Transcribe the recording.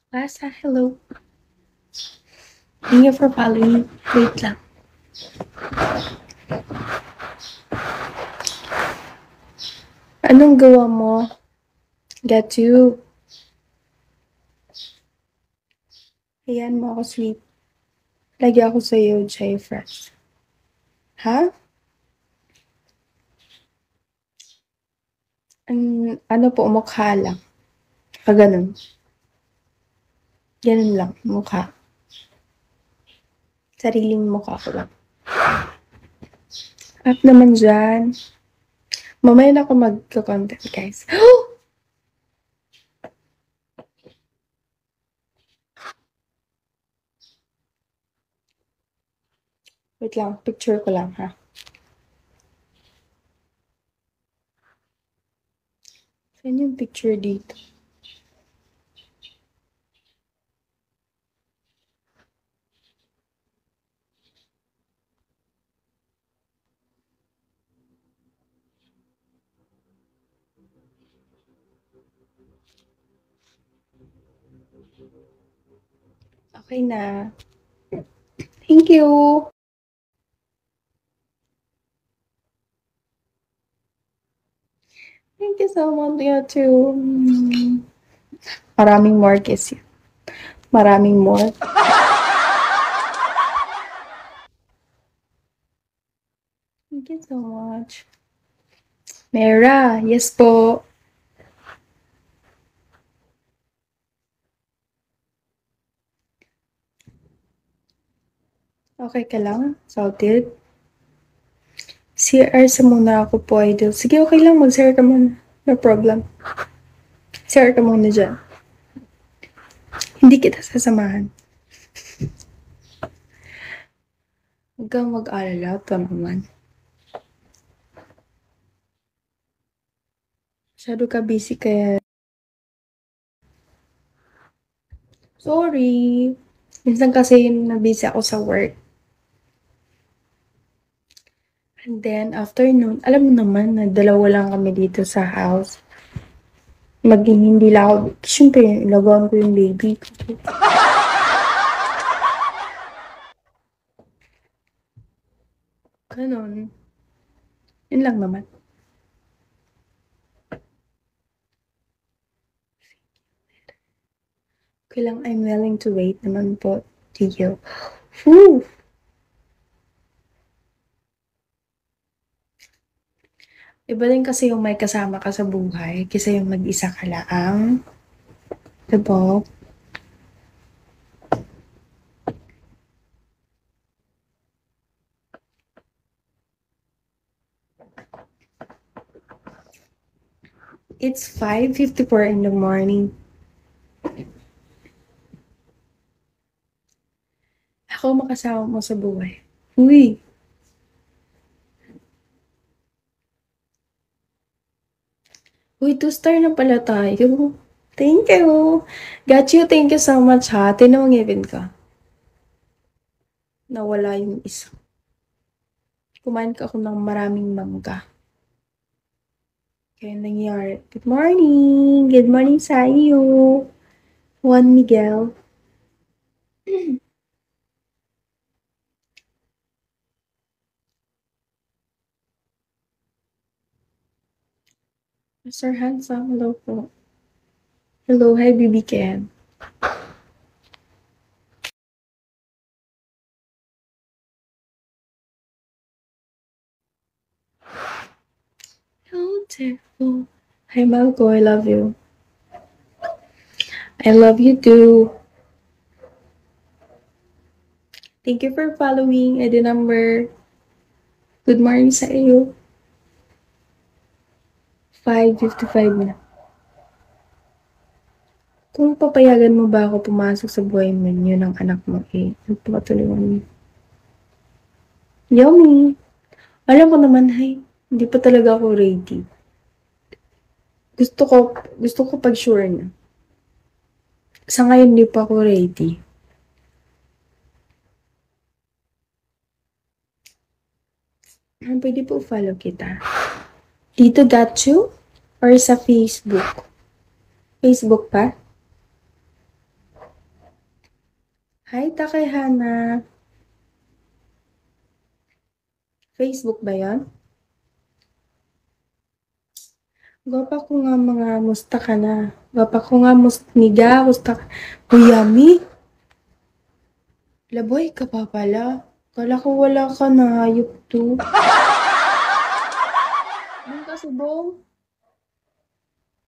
Lasa, hello. Thank you for following. Wait lang. Anong gawa mo? Get you. Ayan mo ako, sweet. Lagi ako sa'yo, Jay Fresh. Ha? Ano po, mukha lang. Ganun. Ganun lang, mukha. Sariling mukha ko lang. Up naman dyan. Mamaya na ako magka-content, guys. Wait lang, picture ko lang, ha? Saan yung picture dito? Okay na. Thank you. Thank you so much, you too. Maraming more kiss yun. Maraming more. Thank you so much. Mera, yes po. Okay ka lang? Salted? CR sa muna ako po, idol. Sige, okay lang. Mag-CR ka muna. No problem. CR ka muna dyan. Hindi kita sasamahan. Huwag kang mag-alala. Ito naman. Masyado ka busy kaya... Sorry. Minsan kasi na-busy ako sa work. And then, afternoon, alam mo naman na dalawa lang kami dito sa house. Maging hindi lang ako, siyempre, ilagaan ko yung baby ko. Ganon. Yun lang naman. Okay lang, I'm willing to wait naman po to you. Whew! Iba din kasi yung may kasama ka sa buhay kaysa yung mag-isa ka lang. Diba? It's 5:54 in the morning. Ako makasama mo sa buhay. Uy! Uy, 2-star na pala tayo. Thank you. Got you. Thank you so much, ha. Tinawang ngipin ka. Nawala yung isa. Kumain ka ako ng maraming mangga. Kaya nangyari. Good morning! Good morning sa iyo. Juan Miguel. Mr. Handsome, hello po. Hello, hi, BB Ken. Beautiful. Hi, Malco, I love you. I love you too. Thank you for following. ID number. Good morning sa iyo. 5:55 na. Kung papayagan mo ba ako pumasok sa buhay mo yun ng anak mo, nagpapatuloy mo. Yummy! Alam ko naman, hindi pa talaga ako ready. Gusto ko pag sure na. Sa ngayon, hindi pa ako ready. Pwede po follow kita. Dito got you? Or sa Facebook? Facebook pa? Hi, Takehana. Facebook ba yan? Gwapa ko nga mga musta ka na. Gwapa ko nga niga, musta ka. Uyami? Laboy ka pa pala. Kala ko wala ka na, hayop to. Doon ka subong?